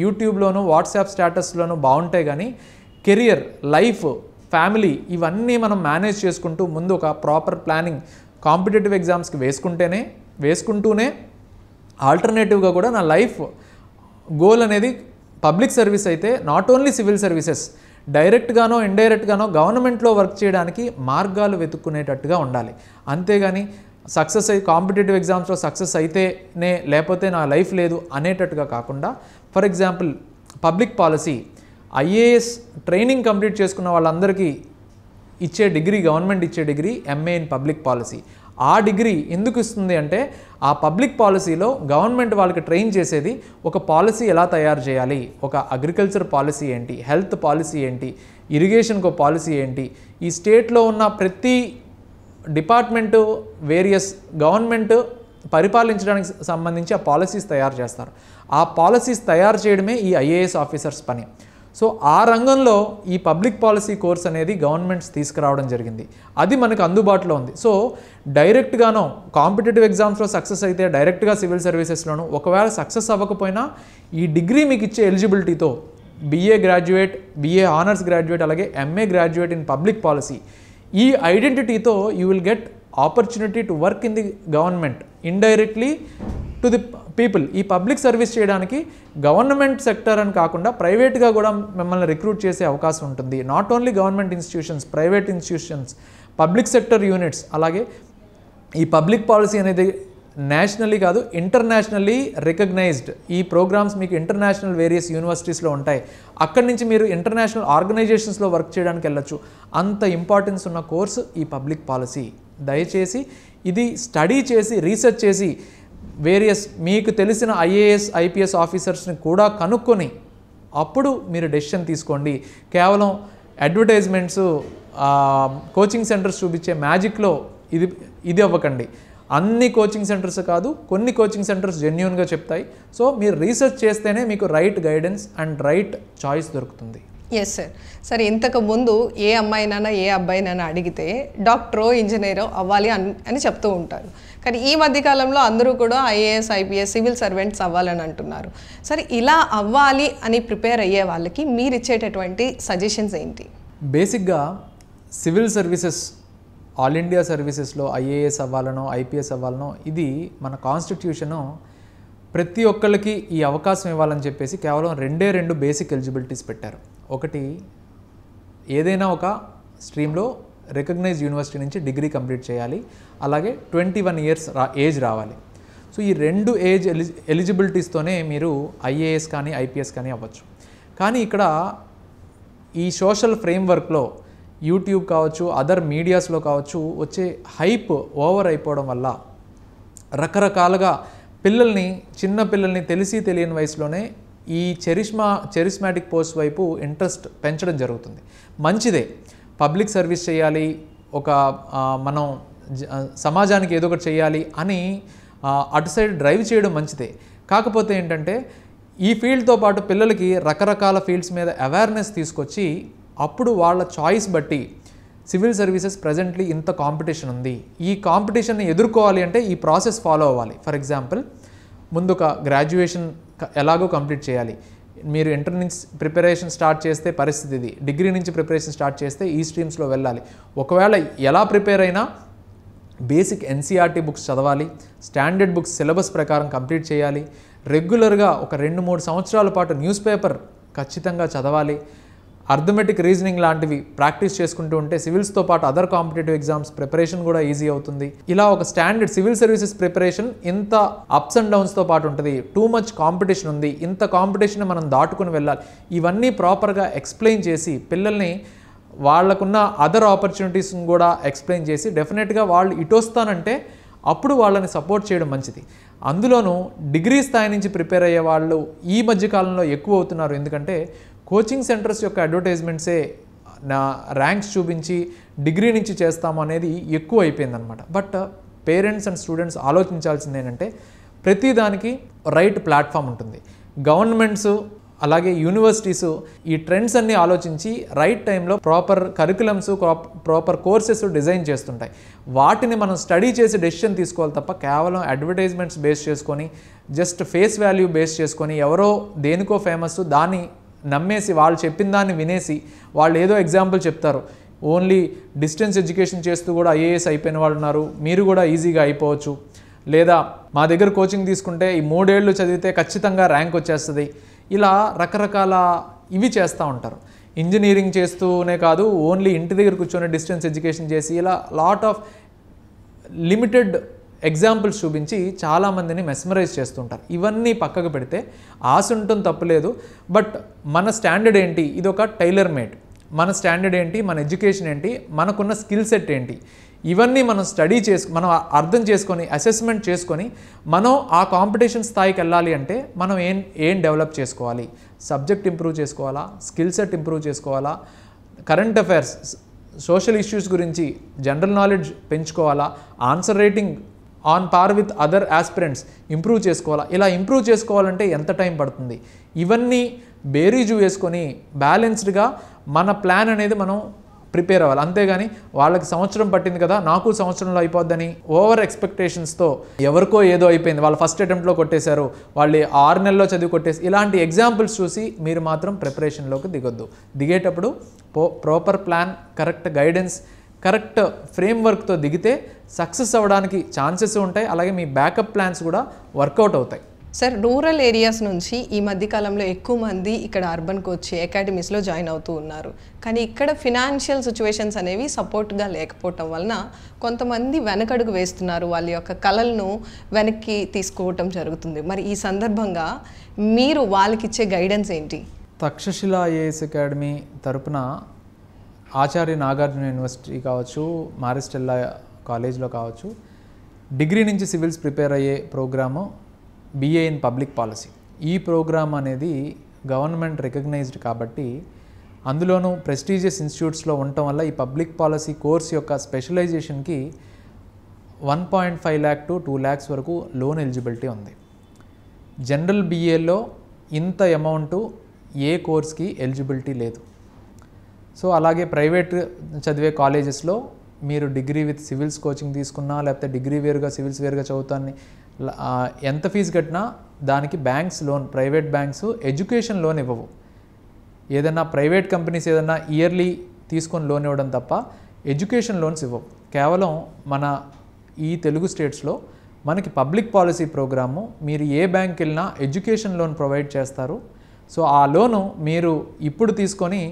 యూట్యూబ్లోను వాట్సాప్ స్టేటస్లోనూ బాగుంటాయి. కానీ కెరియర్, లైఫ్, ఫ్యామిలీ ఇవన్నీ మనం మేనేజ్ చేసుకుంటూ ముందు ఒక ప్రాపర్ ప్లానింగ్ కాంపిటేటివ్ ఎగ్జామ్స్కి వేసుకుంటూనే ఆల్టర్నేటివ్గా కూడా నా లైఫ్ గోల్ అనేది పబ్లిక్ సర్వీస్ అయితే నాట్ ఓన్లీ సివిల్ సర్వీసెస్, డైరెక్ట్గానో ఇండైరెక్ట్గానో గవర్నమెంట్లో వర్క్ చేయడానికి మార్గాలు వెతుక్కునేటట్టుగా ఉండాలి. అంతేగాని సక్సెస్ అయ్యి కాంపిటేటివ్ ఎగ్జామ్స్లో సక్సెస్ అయితేనే లేకపోతే నా లైఫ్ లేదు అనేటట్టుగా కాకుండా, for example public policy, IAS training complete చేసుకున్న వాళ్ళందరికీ ఇచ్చే డిగ్రీ, గవర్నమెంట్ ఇచ్చే degree MA in public policy. ఆ డిగ్రీ ఎందుకు ఇస్తుంది అంటే ఆ పబ్లిక్ పాలసీలో గవర్నమెంట్ వాళ్ళకి ట్రైన్ చేసేది ఒక పాలసీ ఎలా తయారు చేయాలి, ఒక అగ్రికల్చర్ పాలసీ ఏంటి, హెల్త్ పాలసీ ఏంటి, ఇరిగేషన్కి ఒక పాలసీ ఏంటి, ఈ స్టేట్లో ఉన్న ప్రతి డిపార్ట్మెంటు వేరియస్ గవర్నమెంట్ పరిపాలించడానికి సంబంధించి ఆ పాలసీస్ తయారు చేస్తారు. ఆ పాలసీస్ తయారు చేయడమే ఈ ఐఏఎస్ ఆఫీసర్స్ పని. సో ఆ రంగంలో ఈ పబ్లిక్ పాలసీ కోర్స్ అనేది గవర్నమెంట్స్ తీసుకురావడం జరిగింది. అది మనకు అందుబాటులో ఉంది. సో డైరెక్ట్గానో కాంపిటేటివ్ ఎగ్జామ్స్లో సక్సెస్ అయితే డైరెక్ట్గా సివిల్ సర్వీసెస్లోను, ఒకవేళ సక్సెస్ అవ్వకపోయినా ఈ డిగ్రీ మీకు ఇచ్చే ఎలిజిబిలిటీతో BA graduate, BA honours graduate, అలాగే MA graduate in public policy, ఈ ఐడెంటిటీతో you will get opportunity to work in the government indirectly to the people. ఈ పబ్లిక్ సర్వీస్ చేయడానికి గవర్నమెంట్ సెక్టర్ అని కాకుండా ప్రైవేట్గా కూడా మిమ్మల్ని రిక్రూట్ చేసే అవకాశం ఉంటుంది. Not only government institutions, private institutions, public sector units. అలాగే ఈ పబ్లిక్ పాలసీ అనేది నేషనల్లీ కాదు, ఇంటర్నేషనల్లీ రికగ్నైజ్డ్. ఈ ప్రోగ్రామ్స్ మీకు ఇంటర్నేషనల్ వేరియస్ యూనివర్సిటీస్లో ఉంటాయి. అక్కడి నుంచి మీరు ఇంటర్నేషనల్ ఆర్గనైజేషన్స్లో వర్క్ చేయడానికి వెళ్ళొచ్చు. అంత ఇంపార్టెన్స్ ఉన్న కోర్సు ఈ పబ్లిక్ పాలసీ. దయచేసి ఇది స్టడీ చేసి, రీసెర్చ్ చేసి, వేరియస్ మీకు తెలిసిన IAS IPS ఆఫీసర్స్ని కూడా కనుక్కొని అప్పుడు మీరు డెసిషన్ తీసుకోండి. కేవలం అడ్వర్టైజ్మెంట్స్, కోచింగ్ సెంటర్స్ చూపించే మ్యాజిక్లో ఇది అవ్వకండి. అన్ని కోచింగ్ సెంటర్స్ కాదు, కొన్ని కోచింగ్ సెంటర్స్ జెన్యూన్గా చెప్తాయి. సో మీరు రీసెర్చ్ చేస్తేనే మీకు right guidance and right choice దొరుకుతుంది. Yes sir. సరే, ఇంతకు ముందు ఏ అమ్మాయినైనా ఏ అబ్బాయినైనా అడిగితే డాక్టరో ఇంజనీరో అవ్వాలి అని చెప్తూ ఉంటారు. కానీ ఈ మధ్యకాలంలో అందరూ కూడా IAS IPS సివిల్ సర్వెంట్స్ అవ్వాలని అంటున్నారు. సరే, ఇలా అవ్వాలి అని ప్రిపేర్ అయ్యే వాళ్ళకి మీరు ఇచ్చేటటువంటి సజెషన్స్ ఏంటి? బేసిక్గా సివిల్ సర్వీసెస్, ఆల్ ఇండియా సర్వీసెస్లో IAS అవ్వాలనో IPS అవ్వాలనో ఇది మన కాన్స్టిట్యూషను ప్రతి ఒక్కళ్ళకి ఈ అవకాశం ఇవ్వాలని చెప్పేసి కేవలం రెండు బేసిక్ ఎలిజిబిలిటీస్ పెట్టారు. ఒకటి, ఏదైనా ఒక స్ట్రీమ్లో రికగ్నైజ్డ్ యూనివర్సిటీ నుంచి డిగ్రీ కంప్లీట్ చేయాలి, అలాగే 21 ఇయర్స్ ఏజ్ రావాలి. సో ఈ 2 ఏజ్ ఎలిజిబిలిటీస్తోనే మీరు IAS కానీ IPS కానీ అవ్వచ్చు. కానీ ఇక్కడ ఈ సోషల్ ఫ్రేమ్వర్క్లో యూట్యూబ్ కావచ్చు, అదర్ మీడియాస్లో కావచ్చు వచ్చే హైప్ ఓవర్ అయిపోవడం వల్ల రకరకాలుగా చిన్న పిల్లల్ని తెలిసి తెలియని వయసులోనే ఈ చెరిస్మాటిక్ పోస్ట్ వైపు ఇంట్రెస్ట్ పెంచడం జరుగుతుంది. మంచిదే, పబ్లిక్ సర్వీస్ చేయాలి, మనం సమాజానికి ఏదో ఒకటి చేయాలి అని అటు సైడ్ డ్రైవ్ చేయడం మంచిదే. కాకపోతే ఏంటంటే ఈ ఫీల్డ్తో పాటు పిల్లలకి రకరకాల ఫీల్డ్స్ మీద అవేర్నెస్ తీసుకొచ్చి అప్పుడు వాళ్ళ చాయిస్ బట్టి సివిల్ సర్వీసెస్ ప్రజెంట్లీ ఇంత కాంపిటీషన్ ఉంది, ఈ కాంపిటీషన్ని ఎదుర్కోవాలి అంటే ఈ ప్రాసెస్ ఫాలో అవ్వాలి. ఫర్ ఎగ్జాంపుల్, ముందు ఒక గ్రాడ్యుయేషన్ ఎలాగో కంప్లీట్ చేయాలి. మీరు ఇంటర్ నుంచి ప్రిపరేషన్ స్టార్ట్ చేస్తే పరిస్థితి ఇది, డిగ్రీ నుంచి ప్రిపరేషన్ స్టార్ట్ చేస్తే ఈ స్ట్రీమ్స్లో వెళ్ళాలి. ఒకవేళ ఎలా ప్రిపేర్ అయినా బేసిక్ NCERT బుక్స్ చదవాలి, స్టాండర్డ్ బుక్స్ సిలబస్ ప్రకారం కంప్లీట్ చేయాలి, రెగ్యులర్గా ఒక 2-3 సంవత్సరాల పాటు న్యూస్ పేపర్ ఖచ్చితంగా చదవాలి, అర్థమెటిక్ రీజనింగ్ లాంటివి ప్రాక్టీస్ చేసుకుంటూ ఉంటే సివిల్స్తో పాటు అదర్ కాంపిటేటివ్ ఎగ్జామ్స్ ప్రిపరేషన్ కూడా ఈజీ అవుతుంది. ఇలా ఒక స్టాండర్డ్ సివిల్ సర్వీసెస్ ప్రిపరేషన్ ఇంత అప్స్ అండ్ డౌన్స్తో పాటు ఉంటుంది. టూ మచ్ కాంపిటీషన్ ఉంది, ఇంత కాంపిటీషన్ మనం దాటుకుని వెళ్ళాలి. ఇవన్నీ ప్రాపర్గా ఎక్స్ప్లెయిన్ చేసి పిల్లల్ని వాళ్ళకున్న అదర్ ఆపర్చునిటీస్ని కూడా ఎక్స్ప్లెయిన్ చేసి డెఫినెట్గా వాళ్ళు ఇటొస్తానంటే అప్పుడు వాళ్ళని సపోర్ట్ చేయడం మంచిది. అందులోనూ డిగ్రీ స్థాయి నుంచి ప్రిపేర్ అయ్యే వాళ్ళు ఈ మధ్యకాలంలో ఎక్కువ అవుతున్నారు. ఎందుకంటే కోచింగ్ సెంటర్స్ యొక్క అడ్వర్టైజ్మెంట్సే నా ర్యాంక్స్ చూపించి డిగ్రీ నుంచి చేస్తాము అనేది ఎక్కువ అయిపోయిందనమాట. బట్ పేరెంట్స్ అండ్ స్టూడెంట్స్ ఆలోచించాల్సింది ఏంటంటే ప్రతిదానికి రైట్ ప్లాట్ఫామ్ ఉంటుంది. గవర్నమెంట్స్ అలాగే యూనివర్సిటీస్ ఈ ట్రెండ్స్ అన్నీ ఆలోచించి రైట్ టైంలో proper curriculums, proper courses design చేస్తుంటాయి. వాటిని మనం స్టడీ చేసి డెసిషన్ తీసుకోవాలి తప్ప కేవలం అడ్వర్టైజ్మెంట్స్ బేస్ చేసుకొని, జస్ట్ ఫేస్ వాల్యూ బేస్ చేసుకొని, ఎవరో దేనికో ఫేమస్ దాన్ని నమ్మేసి వాళ్ళు చెప్పిన దాన్ని వినేసి వాళ్ళు ఏదో ఎగ్జాంపుల్ చెప్తారు. ఓన్లీ డిస్టెన్స్ ఎడ్యుకేషన్ చేస్తూ కూడా IAS అయిపోయిన వాళ్ళు ఉన్నారు, మీరు కూడా ఈజీగా అయిపోవచ్చు. లేదా మా దగ్గర కోచింగ్ తీసుకుంటే ఈ 3 ఏళ్ళు చదివితే ఖచ్చితంగా ర్యాంక్ వచ్చేస్తుంది. ఇలా రకరకాల ఇవి చేస్తూ ఉంటారు. ఇంజనీరింగ్ చేస్తూనే కాదు, ఓన్లీ ఇంటి దగ్గర కూర్చొని డిస్టెన్స్ ఎడ్యుకేషన్ చేసి ఇలా లాట్ ఆఫ్ లిమిటెడ్ ఎగ్జాంపుల్స్ చూపించి చాలామందిని మెస్మరైజ్ చేస్తుంటారు. ఇవన్నీ పక్కకు పెడితే ఆశ ఉండటం తప్పులేదు, బట్ మన స్టాండర్డ్ ఏంటి, ఇది ఒక టైలర్ మేడ్. మన స్టాండర్డ్ ఏంటి, మన ఎడ్యుకేషన్ ఏంటి, మనకున్న స్కిల్ సెట్ ఏంటి, ఇవన్నీ మనం స్టడీ మనం అర్థం చేసుకొని అసెస్మెంట్ చేసుకొని మనం ఆ కాంపిటీషన్ స్థాయికి వెళ్ళాలి అంటే మనం ఏం డెవలప్ చేసుకోవాలి, సబ్జెక్ట్ ఇంప్రూవ్ చేసుకోవాలా, స్కిల్ సెట్ ఇంప్రూవ్ చేసుకోవాలా, కరెంట్ అఫైర్స్ సోషల్ ఇష్యూస్ గురించి జనరల్ నాలెడ్జ్ పెంచుకోవాలా, answer rating on par with other aspirants improve చేసుకోవాలా. ఇలా ఇంప్రూవ్ చేసుకోవాలంటే ఎంత టైం పడుతుంది, ఇవన్నీ బేరీజు వేసుకొని బ్యాలెన్స్డ్గా మన ప్లాన్ అనేది మనం ప్రిపేర్ అవ్వాలి. అంతేగాని వాళ్ళకి సంవత్సరం పట్టింది కదా నాకు సంవత్సరంలో అయిపోద్దని ఓవర్ ఎక్స్పెక్టేషన్స్తో ఎవరికో ఏదో అయిపోయింది, వాళ్ళు ఫస్ట్ అటెంప్ట్లో కొట్టేశారు, వాళ్ళు 6 నెలల్లో చదివి కొట్టేసి, ఇలాంటి ఎగ్జాంపుల్స్ చూసి మీరు మాత్రం ప్రిపరేషన్లోకి దిగొద్దు. దిగేటప్పుడు proper plan, correct guidance, correct ఫ్రేమ్వర్క్తో దిగితే సక్సెస్ అవ్వడానికి ఛాన్సెస్ ఉంటాయి. అలాగే మీ బ్యాకప్ ప్లాన్స్ కూడా వర్కౌట్ అవుతాయి. సార్, రూరల్ ఏరియాస్ నుంచి ఈ మధ్యకాలంలో ఎక్కువ మంది ఇక్కడ అర్బన్కి వచ్చి అకాడమీస్లో జాయిన్ అవుతూ ఉన్నారు. కానీ ఇక్కడ ఫినాన్షియల్ సిచ్యువేషన్స్ అనేవి సపోర్ట్గా లేకపోవటం వలన కొంతమంది వెనకడుగు వేస్తున్నారు, వాళ్ళ యొక్క కళలను వెనక్కి తీసుకోవటం జరుగుతుంది. మరి ఈ సందర్భంగా మీరు వాళ్ళకి ఇచ్చే గైడెన్స్ ఏంటి? తక్షశిల ఐఏఎస్ అకాడమీ తరపున ఆచార్య నాగార్జున యూనివర్సిటీ కావచ్చు, మారిస్టెల్లా కాలేజ్లో కావచ్చు, డిగ్రీ నుంచి సివిల్స్ ప్రిపేర్ అయ్యే programme BA in public policy. ఈ ప్రోగ్రామ్ అనేది గవర్నమెంట్ రికగ్నైజ్డ్ కాబట్టి, అందులోనూ ప్రెస్టీజియస్ ఇన్స్టిట్యూట్స్లో ఉండటం వల్ల ఈ పబ్లిక్ పాలసీ కోర్స్ యొక్క స్పెషలైజేషన్కి 1.5 lakh to 2 lakhs వరకు లోన్ ఎలిజిబిలిటీ ఉంది. జనరల్ BAలో ఇంత అమౌంట్ ఏ కోర్స్కి ఎలిజిబిలిటీ లేదు. సో అలాగే ప్రైవేట్ చదివే కాలేజెస్లో మీరు డిగ్రీ విత్ సివిల్స్ కోచింగ్ తీసుకున్నా, లేకపోతే డిగ్రీ వేరుగా సివిల్స్ వేరుగా చదువుతాన్ని ఎంత ఫీజు కట్టినా దానికి banks loan, private banks education loan ఇవ్వవు. ఏదైనా ప్రైవేట్ కంపెనీస్ ఏదైనా ఇయర్లీ తీసుకొని లోన్ ఇవ్వడం తప్ప ఎడ్యుకేషన్ లోన్స్ ఇవ్వవు. కేవలం మన ఈ తెలుగు స్టేట్స్లో మనకి పబ్లిక్ పాలసీ ప్రోగ్రాము మీరు ఏ బ్యాంక్కి వెళ్ళినా ఎడ్యుకేషన్ లోన్ ప్రొవైడ్ చేస్తారు. సో ఆ లోను మీరు ఇప్పుడు తీసుకొని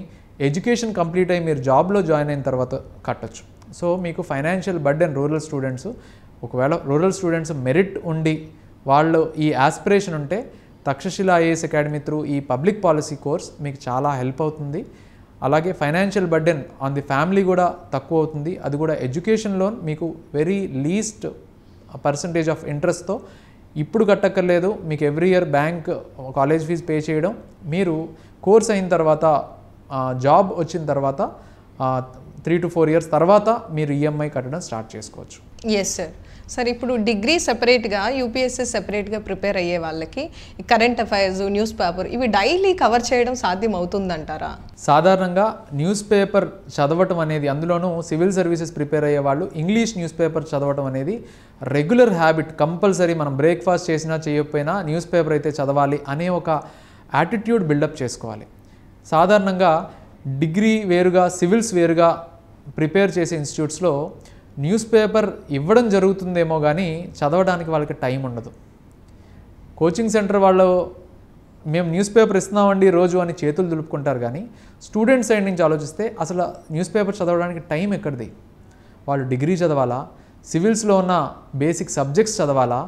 ఎడ్యుకేషన్ కంప్లీట్ అయ్యి మీరు జాబ్లో జాయిన్ అయిన తర్వాత కట్టచ్చు. సో మీకు ఫైనాన్షియల్ బర్డెన్ రూరల్ స్టూడెంట్స్, ఒకవేళ రూరల్ స్టూడెంట్స్ మెరిట్ ఉండి వాళ్ళు ఈ ఆస్పిరేషన్ ఉంటే తక్షశిల ఐఏఎస్ అకాడమీ త్రూ ఈ పబ్లిక్ పాలసీ కోర్స్ మీకు చాలా హెల్ప్ అవుతుంది. అలాగే financial burden on the family కూడా తక్కువ అవుతుంది. అది కూడా ఎడ్యుకేషన్ లోన్ మీకు వెరీ లీస్ట్ పర్సంటేజ్ ఆఫ్ ఇంట్రెస్ట్తో ఇప్పుడు కట్టక్కర్లేదు. మీకు every year bank college fees pay చేయడం, మీరు కోర్స్ అయిన తర్వాత జాబ్ వచ్చిన తర్వాత 3 to 4 years తర్వాత మీరు EMI కట్టడం స్టార్ట్ చేసుకోవచ్చు. Yes sir. సార్, ఇప్పుడు డిగ్రీ సెపరేట్గా, యూపీఎస్సీ సెపరేట్గా ప్రిపేర్ అయ్యే వాళ్ళకి కరెంట్ అఫైర్స్, న్యూస్ పేపర్ ఇవి డైలీ కవర్ చేయడం సాధ్యం అవుతుందంటారా? సాధారణంగా న్యూస్ పేపర్ చదవటం అనేది, అందులోనూ సివిల్ సర్వీసెస్ ప్రిపేర్ అయ్యే వాళ్ళు ఇంగ్లీష్ న్యూస్ పేపర్ చదవటం అనేది రెగ్యులర్ హ్యాబిట్. కంపల్సరీ మనం బ్రేక్ఫాస్ట్ చేసినా చేయకపోయినా న్యూస్ పేపర్ అయితే చదవాలి అనే ఒక యాటిట్యూడ్ బిల్డప్ చేసుకోవాలి. సాధారణంగా డిగ్రీ వేరుగా సివిల్స్ వేరుగా ప్రిపేర్ చేసే ఇన్స్టిట్యూట్స్లో న్యూస్ పేపర్ ఇవ్వడం జరుగుతుందేమో కానీ చదవడానికి వాళ్ళకి టైం ఉండదు. కోచింగ్ సెంటర్ వాళ్ళు మేము న్యూస్ పేపర్ ఇస్తున్నామండి రోజు అని చేతులు దులుపుకుంటారు. కానీ స్టూడెంట్ సైడ్ నుంచి ఆలోచిస్తే అసలు న్యూస్ పేపర్ చదవడానికి టైం ఎక్కడిది? వాళ్ళు డిగ్రీ చదవాలా, సివిల్స్లో ఉన్న బేసిక్ సబ్జెక్ట్స్ చదవాలా,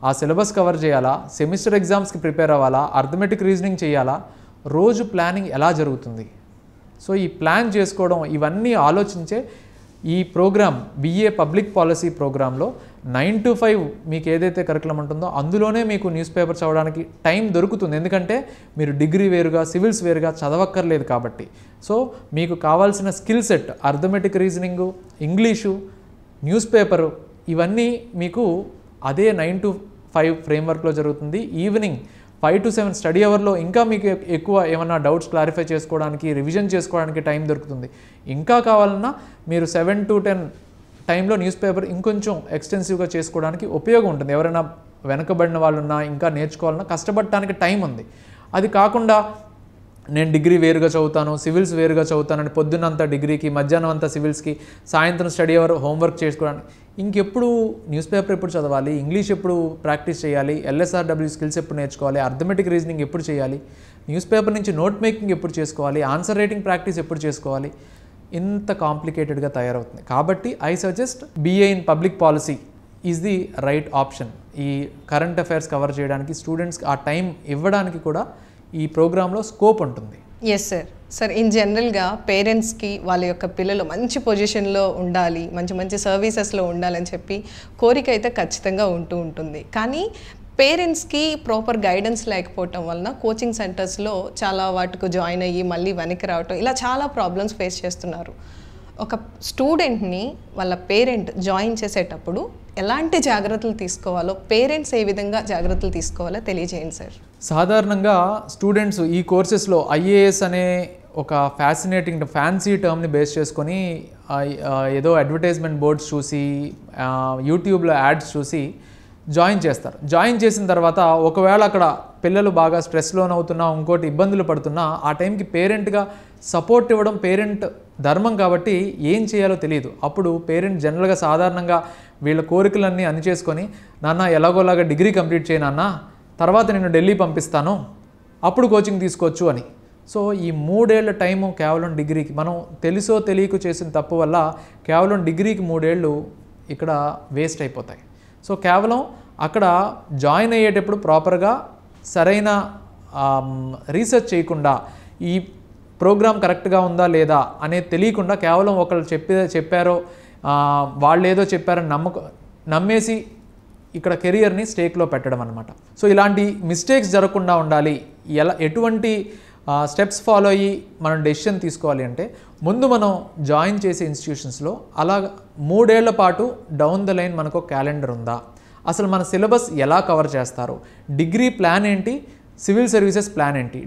ఆ సిలబస్ కవర్ చేయాలా, సెమిస్టర్ ఎగ్జామ్స్కి ప్రిపేర్ అవ్వాలా, అర్థమెటిక్ రీజనింగ్ చేయాలా, రోజు ప్లానింగ్ ఎలా జరుగుతుంది? సో ఈ ప్లాన్ చేసుకోవడం, ఇవన్నీ ఆలోచించే ఈ ప్రోగ్రామ్ BA పబ్లిక్ పాలసీ ప్రోగ్రాంలో 9 to 5 మీకు ఏదైతే కరికులం ఉంటుందో అందులోనే మీకు న్యూస్ పేపర్ చదవడానికి టైం దొరుకుతుంది. ఎందుకంటే మీరు డిగ్రీ వేరుగా సివిల్స్ వేరుగా చదవక్కర్లేదు కాబట్టి. సో మీకు కావాల్సిన skill set, arithmetic reasoning, English, news paper ఇవన్నీ మీకు అదే 9 to 5 ఫ్రేమ్వర్క్లో జరుగుతుంది. ఈవినింగ్ 5 to 7 స్టడీ అవర్లో ఇంకా మీకు ఎక్కువ ఏమన్నా డౌట్స్ క్లారిఫై చేసుకోవడానికి, రివిజన్ చేసుకోవడానికి టైం దొరుకుతుంది. ఇంకా కావాలన్నా మీరు 7 to 10 టైంలో న్యూస్ పేపర్ ఇంకొంచెం ఎక్స్టెన్సివ్గా చేసుకోవడానికి ఉపయోగం ఉంటుంది. ఎవరైనా వెనకబడిన వాళ్ళు ఉన్నా, ఇంకా నేర్చుకోవాలన్నా కష్టపడటానికి టైం ఉంది. అది కాకుండా నేను డిగ్రీ వేరుగా చదువుతాను, సివిల్స్ వేరుగా చదువుతానని పొద్దున్నంతా డిగ్రీకి, మధ్యాహ్నం అంతా సివిల్స్కి, సాయంత్రం స్టడీ అవర్ హోంవర్క్ చేసుకోవడానికి, ఇంకెప్పుడు న్యూస్ పేపర్ ఎప్పుడు చదవాలి, ఇంగ్లీష్ ఎప్పుడు ప్రాక్టీస్ చేయాలి, LSRW స్కిల్స్ ఎప్పుడు నేర్చుకోవాలి, అర్థమెటిక్ రీజనింగ్ ఎప్పుడు చేయాలి, న్యూస్ పేపర్ నుంచి నోట్ మేకింగ్ ఎప్పుడు చేసుకోవాలి, ఆన్సర్ రైటింగ్ ప్రాక్టీస్ ఎప్పుడు చేసుకోవాలి, ఇంత కాంప్లికేటెడ్గా తయారవుతుంది. కాబట్టి I suggest BA in public policy is the right option. ఈ కరెంట్ అఫైర్స్ కవర్ చేయడానికి, స్టూడెంట్స్కి ఆ టైం ఇవ్వడానికి కూడా ఈ ప్రోగ్రాంలో స్కోప్ ఉంటుంది. Yes sir. సార్ ఇన్ జనరల్గా పేరెంట్స్కి వాళ్ళ యొక్క పిల్లలు మంచి పొజిషన్లో ఉండాలి, మంచి మంచి సర్వీసెస్లో ఉండాలని చెప్పి కోరిక అయితే ఖచ్చితంగా ఉంటుంది. కానీ పేరెంట్స్కి ప్రాపర్ గైడెన్స్ లేకపోవటం వలన కోచింగ్ సెంటర్స్లో చాలా వాటికి జాయిన్ అయ్యి మళ్ళీ వెనక్కి రావటం ఇలా చాలా ప్రాబ్లమ్స్ ఫేస్ చేస్తున్నారు. ఒక స్టూడెంట్ని వాళ్ళ పేరెంట్ జాయిన్ చేసేటప్పుడు ఎలాంటి జాగ్రత్తలు తీసుకోవాలో, పేరెంట్స్ ఏ విధంగా జాగ్రత్తలు తీసుకోవాలో తెలియజేయండి సార్. సాధారణంగా స్టూడెంట్స్ ఈ కోర్సెస్లో ఐఏఎస్ అనే ఒక ఫ్యాసినేటింగ్ ఫ్యాన్సీ టర్మ్ని బేస్ చేసుకొని ఏదో అడ్వర్టైజ్మెంట్ బోర్డ్స్ చూసి యూట్యూబ్లో యాడ్స్ చూసి జాయిన్ చేస్తారు. జాయిన్ చేసిన తర్వాత ఒకవేళ అక్కడ పిల్లలు బాగా స్ట్రెస్లోనవుతున్నా, ఇంకోటి ఇబ్బందులు పడుతున్నా, ఆ టైంకి పేరెంట్గా సపోర్ట్ ఇవ్వడం పేరెంట్ ధర్మం కాబట్టి ఏం చేయాలో తెలియదు. అప్పుడు పేరెంట్ జనరల్గా సాధారణంగా వీళ్ళ కోరికలన్నీ అణిచేసుకొని, నాన్న ఎలాగోలాగా డిగ్రీ కంప్లీట్ చేయి నాన్న, తర్వాత నేను ఢిల్లీ పంపిస్తాను, అప్పుడు కోచింగ్ తీసుకోవచ్చు అని. సో ఈ 3 ఏళ్ల టైము కేవలం డిగ్రీకి, మనం తెలుసో తెలియకు చేసిన తప్పు వల్ల కేవలం డిగ్రీకి 3 ఏళ్ళు ఇక్కడ వేస్ట్ అయిపోతాయి. సో కేవలం అక్కడ జాయిన్ అయ్యేటప్పుడు ప్రాపర్గా సరైన రీసెర్చ్ చేయకుండా, ఈ ప్రోగ్రామ్ కరెక్ట్గా ఉందా లేదా అనేది తెలియకుండా కేవలం ఒకళ్ళు చెప్పారో వాళ్ళు ఏదో చెప్పారని నమ్మేసి ఇక్కడ కెరియర్ని స్టేక్లో పెట్టడం అనమాట. సో ఇలాంటి మిస్టేక్స్ జరగకుండా ఉండాలి, ఎటువంటి స్టెప్స్ ఫాలో అయ్యి మనం డెసిషన్ తీసుకోవాలి అంటే, ముందు మనం జాయిన్ చేసే ఇన్స్టిట్యూషన్స్లో అలా 3 ఏళ్ల పాటు డౌన్ ద లైన్ మనకు క్యాలెండర్ ఉందా, అసలు మన సిలబస్ ఎలా కవర్ చేస్తారు, డిగ్రీ ప్లాన్ ఏంటి, సివిల్ సర్వీసెస్ ప్లాన్ ఏంటి,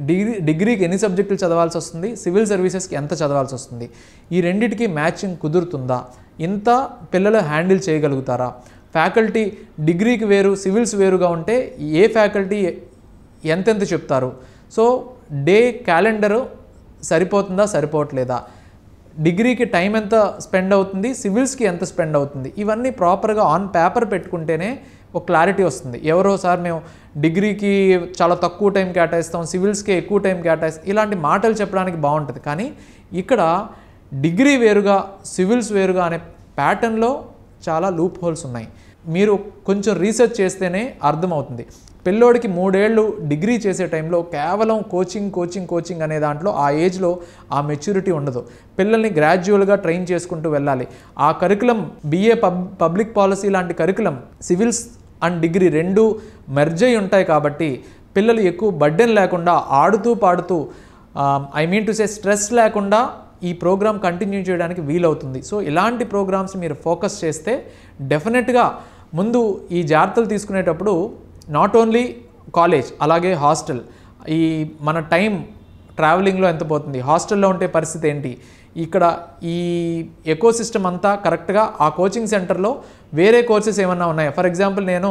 డిగ్రీకి ఎన్ని సబ్జెక్టులు చదవాల్సి వస్తుంది, సివిల్ సర్వీసెస్కి ఎంత చదవాల్సి వస్తుంది, ఈ రెండింటికి మ్యాచింగ్ కుదురుతుందా, ఇంత పిల్లలు హ్యాండిల్ చేయగలుగుతారా, ఫ్యాకల్టీ డిగ్రీకి వేరు సివిల్స్ వేరుగా ఉంటే ఏ ఫ్యాకల్టీ ఎంతెంత చెప్తారు, సో డే క్యాలెండరు సరిపోతుందా సరిపోవట్లేదా, డిగ్రీకి టైం ఎంత స్పెండ్ అవుతుంది, సివిల్స్కి ఎంత స్పెండ్ అవుతుంది, ఇవన్నీ ప్రాపర్గా ఆన్ పేపర్ పెట్టుకుంటేనే ఒక క్లారిటీ వస్తుంది. ఎవరో సార్ మేము డిగ్రీకి చాలా తక్కువ టైం కేటాయిస్తాం, సివిల్స్కి ఎక్కువ టైం కేటాయిస్తాం, ఇలాంటి మాటలు చెప్పడానికి బాగుంటుంది. కానీ ఇక్కడ డిగ్రీ వేరుగా సివిల్స్ వేరుగా అనే ప్యాటర్న్లో చాలా లూప్ హోల్స్ ఉన్నాయి. మీరు కొంచెం రీసెర్చ్ చేస్తేనే అర్థమవుతుంది. పిల్లోడికి 3 ఏళ్ళు డిగ్రీ చేసే టైంలో కేవలం కోచింగ్ అనే దాంట్లో ఆ ఏజ్లో ఆ మెచ్యూరిటీ ఉండదు. పిల్లల్ని గ్రాడ్యువల్గా ట్రైన్ చేసుకుంటూ వెళ్ళాలి. ఆ కరికులం BA పబ్లిక్ పాలసీ లాంటి curriculum civils and degree 2 merge అయి ఉంటాయి కాబట్టి పిల్లలు ఎక్కువ బర్డెన్ లేకుండా ఆడుతూ పాడుతూ స్ట్రెస్ లేకుండా ఈ ప్రోగ్రామ్ కంటిన్యూ చేయడానికి వీలవుతుంది. సో ఇలాంటి ప్రోగ్రామ్స్ మీరు ఫోకస్ చేస్తే డెఫినెట్గా ముందు ఈ జాగ్రత్తలు తీసుకునేటప్పుడు నాట్ ఓన్లీ కాలేజ్, అలాగే హాస్టల్, ఈ మన టైం ట్రావెలింగ్లో ఎంత పోతుంది, హాస్టల్లో ఉంటే పరిస్థితి ఏంటి, ఇక్కడ ఈ ఎకోసిస్టమ్ అంతా కరెక్ట్గా ఆ కోచింగ్ సెంటర్లో వేరే కోర్సెస్ ఏమన్నా ఉన్నాయా. ఫర్ ఎగ్జాంపుల్ నేను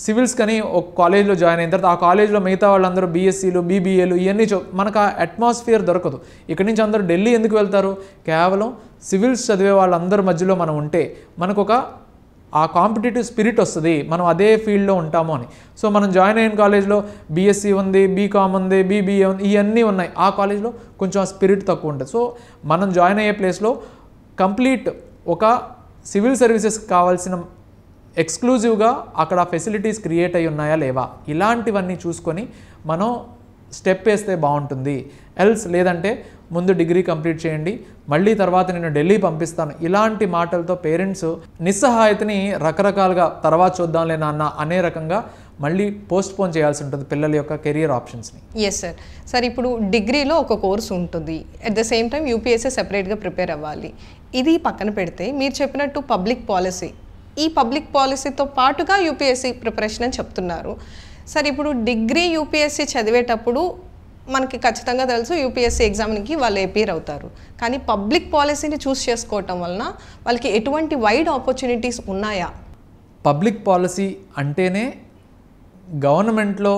సివిల్స్ కానీ ఒక కాలేజ్లో జాయిన్ అయిన తర్వాత ఆ కాలేజ్లో మిగతా వాళ్ళందరూ BScలు BBAలు ఇవన్నీ మనకు ఆ అట్మాస్ఫియర్ దొరకదు. ఇక్కడి నుంచి అందరూ ఢిల్లీ ఎందుకు వెళ్తారు, కేవలం సివిల్స్ చదివే వాళ్ళందరి మధ్యలో మనం ఉంటే మనకు ఒక ఆ కాంపిటేటివ్ స్పిరిట్ వస్తుంది, మనం అదే ఫీల్డ్లో ఉంటాము అని. సో మనం జాయిన్ అయిన కాలేజ్లో BSc ఉంది, BCom ఉంది, BBA ఉంది, ఇవన్నీ ఉన్నాయి. ఆ కాలేజ్లో కొంచెం ఆ స్పిరిట్ తక్కువ ఉంటుంది. సో మనం జాయిన్ అయ్యే ప్లేస్లో కంప్లీట్ ఒక సివిల్ సర్వీసెస్కి కావాల్సిన ఎక్స్క్లూజివ్గా అక్కడ ఫెసిలిటీస్ క్రియేట్ అయి ఉన్నాయా లేవా, ఇలాంటివన్నీ చూసుకొని మనం స్టెప్ వేస్తే బాగుంటుంది. ఎల్స్ లేదంటే ముందు డిగ్రీ కంప్లీట్ చేయండి, మళ్ళీ తర్వాత నేను ఢిల్లీ పంపిస్తాను, ఇలాంటి మాటలతో పేరెంట్స్ నిస్సహాయతని రకరకాలుగా తర్వాత చూద్దాంలే నాన్న అనే రకంగా మళ్ళీ పోస్ట్పోన్ చేయాల్సి ఉంటుంది పిల్లల యొక్క కెరియర్ ఆప్షన్స్ని. Yes sir. సార్ ఇప్పుడు డిగ్రీలో ఒక కోర్సు ఉంటుంది, at the same time UPSC సెపరేట్గా ప్రిపేర్ అవ్వాలి. ఇది పక్కన పెడితే మీరు చెప్పినట్టు పబ్లిక్ పాలసీ, ఈ పబ్లిక్ పాలసీతో పాటుగా UPSC ప్రిపరేషన్ అని చెప్తున్నారు. సార్ ఇప్పుడు డిగ్రీ UPSC చదివేటప్పుడు మనకి ఖచ్చితంగా తెలుసు UPSC ఎగ్జామ్కి వాళ్ళు అపీర్ అవుతారు. కానీ పబ్లిక్ పాలసీని చూస్ చేసుకోవటం వలన వాళ్ళకి ఎటువంటి వైడ్ ఆపర్చునిటీస్ ఉన్నాయా? పబ్లిక్ పాలసీ అంటేనే గవర్నమెంట్లో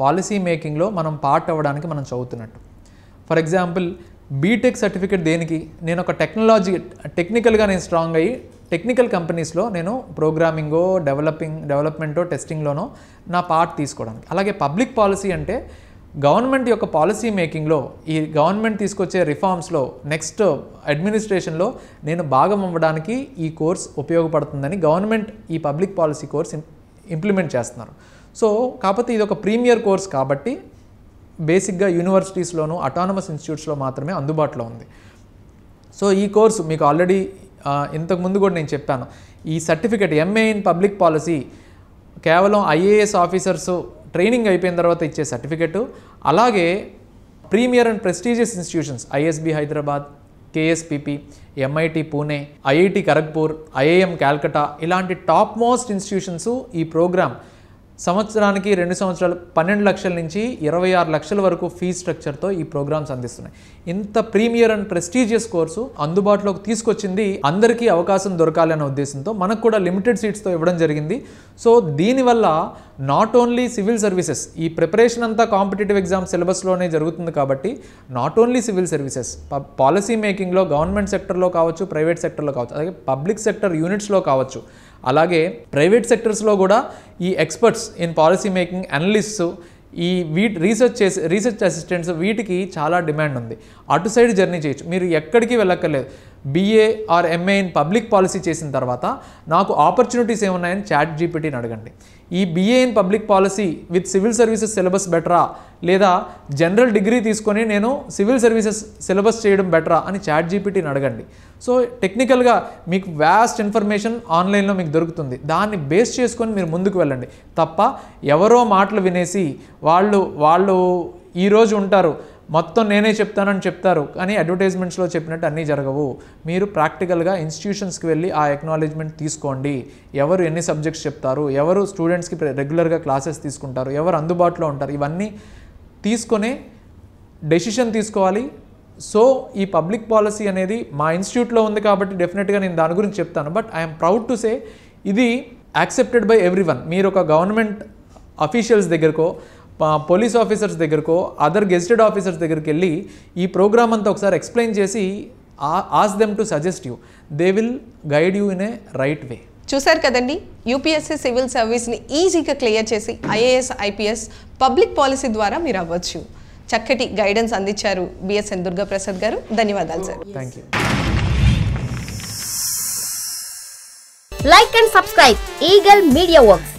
పాలసీ మేకింగ్లో మనం పార్ట్ అవ్వడానికి మనం చదువుతున్నట్టు. ఫర్ ఎగ్జాంపుల్ బీటెక్ సర్టిఫికేట్ దేనికి, నేను ఒక టెక్నికల్గా నేను స్ట్రాంగ్ అయ్యి టెక్నికల్ కంపెనీస్లో నేను ప్రోగ్రామింగో డెవలప్మెంటో టెస్టింగ్లోనో నా పార్ట్ తీసుకోవడానికి. అలాగే పబ్లిక్ పాలసీ అంటే గవర్నమెంట్ యొక్క పాలసీ మేకింగ్లో, ఈ గవర్నమెంట్ తీసుకొచ్చే రిఫార్మ్స్లో, నెక్స్ట్ అడ్మినిస్ట్రేషన్లో నేను భాగం అవ్వడానికి ఈ కోర్స్ ఉపయోగపడుతుందని గవర్నమెంట్ ఈ పబ్లిక్ పాలసీ కోర్స్ ఇంప్లిమెంట్ చేస్తున్నారు. సో కాకపోతే ఇది ఒక ప్రీమియర్ కోర్స్ కాబట్టి బేసిక్గా యూనివర్సిటీస్లోను అటానమస్ ఇన్స్టిట్యూట్స్లో మాత్రమే అందుబాటులో ఉంది. సో ఈ కోర్సు మీకు ఆల్రెడీ ఇంతకుముందు కూడా నేను చెప్పాను, ఈ certificate MA in public policy కేవలం ఐఏఎస్ ఆఫీసర్స్ ట్రైనింగ్ అయిపోయిన తర్వాత ఇచ్చే సర్టిఫికెటు, అలాగే premier and prestigious institutions ISB Hyderabad, KSPP, MIT Pune, IIT Kharagpur, IIM Calcutta ఇలాంటి టాప్ మోస్ట్ ఇన్స్టిట్యూషన్స్ ఈ ప్రోగ్రామ్ సంవత్సరానికి 2 సంవత్సరాలు 12 లక్షల నుంచి 26 లక్షల వరకు ఫీ స్ట్రక్చర్తో ఈ ప్రోగ్రామ్స్ అందిస్తున్నాయి. ఇంత ప్రీమియర్ అండ్ ప్రెస్టీజియస్ కోర్సు అందుబాటులోకి తీసుకొచ్చింది అందరికీ అవకాశం దొరకాలి అనే ఉద్దేశంతో మనకు కూడా లిమిటెడ్ సీట్స్తో ఇవ్వడం జరిగింది. సో దీనివల్ల నాట్ ఓన్లీ సివిల్ సర్వీసెస్, ఈ ప్రిపరేషన్ అంతా కాంపిటేటివ్ ఎగ్జామ్ సిలబస్లోనే జరుగుతుంది కాబట్టి not only civil services, policy మేకింగ్లో గవర్నమెంట్ సెక్టర్లో కావచ్చు, ప్రైవేట్ సెక్టర్లో కావచ్చు, అలాగే పబ్లిక్ సెక్టర్ యూనిట్స్లో కావచ్చు, అలాగే ప్రైవేట్ సెక్టర్స్లో కూడా ఈ experts in policy making, analysts, ఈ రీసెర్చ్ అసిస్టెంట్స్ వీటికి చాలా డిమాండ్ ఉంది. అటు సైడ్ జర్నీ చేయొచ్చు, మీరు ఎక్కడికి వెళ్ళక్కర్లేదు. BA or MA in public policy చేసిన తర్వాత నాకు ఆపర్చునిటీస్ ఏమున్నాయని చాట్ జీపీటీని అడగండి. ఈ BA in public policy with civil services syllabus బెటరా, లేదా జనరల్ డిగ్రీ తీసుకొని నేను సివిల్ సర్వీసెస్ సిలబస్ చేయడం బెటరా అని చాట్ జీపీటీని అడగండి. సో టెక్నికల్గా మీకు వ్యాస్ట్ ఇన్ఫర్మేషన్ ఆన్లైన్లో మీకు దొరుకుతుంది. దాన్ని బేస్ చేసుకొని మీరు ముందుకు వెళ్ళండి తప్ప ఎవరో మాటలు వినేసి వాళ్ళు ఈరోజు ఉంటారు, మొత్తం నేనే చెప్తానని చెప్తారు కానీ అడ్వర్టైజ్మెంట్స్లో చెప్పినట్టు అన్నీ జరగవు. మీరు ప్రాక్టికల్గా ఇన్స్టిట్యూషన్స్కి వెళ్ళి ఆ ఎక్నాలెడ్జ్మెంట్ తీసుకోండి. ఎవరు ఎన్ని సబ్జెక్ట్స్ చెప్తారు, ఎవరు స్టూడెంట్స్కి రెగ్యులర్గా క్లాసెస్ తీసుకుంటారు, ఎవరు అందుబాటులో ఉంటారు, ఇవన్నీ తీసుకొని డెసిషన్ తీసుకోవాలి. సో ఈ పబ్లిక్ పాలసీ అనేది మా ఇన్స్టిట్యూట్లో ఉంది కాబట్టి డెఫినెట్గా నేను దాని గురించి చెప్తాను. But I'm proud to say ఇది యాక్సెప్టెడ్ బై ఎవ్రీవన్. మీరు ఒక గవర్నమెంట్ అఫీషియల్స్ దగ్గరకో, పోలీస్ ఆఫీసర్స్ దగ్గరకో, అదర్ గెజిటెడ్ ఆఫీసర్స్ దగ్గరికి వెళ్ళి ఈ ప్రోగ్రామ్ అంతా ఒకసారి ఎక్స్ప్లెయిన్ చేసి ask them to suggest you, they will guide you in a right way. చూశారు కదండి, యూపీఎస్సీ సివిల్ సర్వీస్ని ఈజీగా క్లియర్ చేసి ఐఏఎస్, ఐపీఎస్ పబ్లిక్ పాలసీ ద్వారా మీరు అవ్వచ్చు. చక్కటి గైడెన్స్ అందించారు బిఎస్ఎన్ దుర్గాప్రసాద్ గారు. ధన్యవాదాలు sir. Thank you. Like and subscribe Eagle Media Works.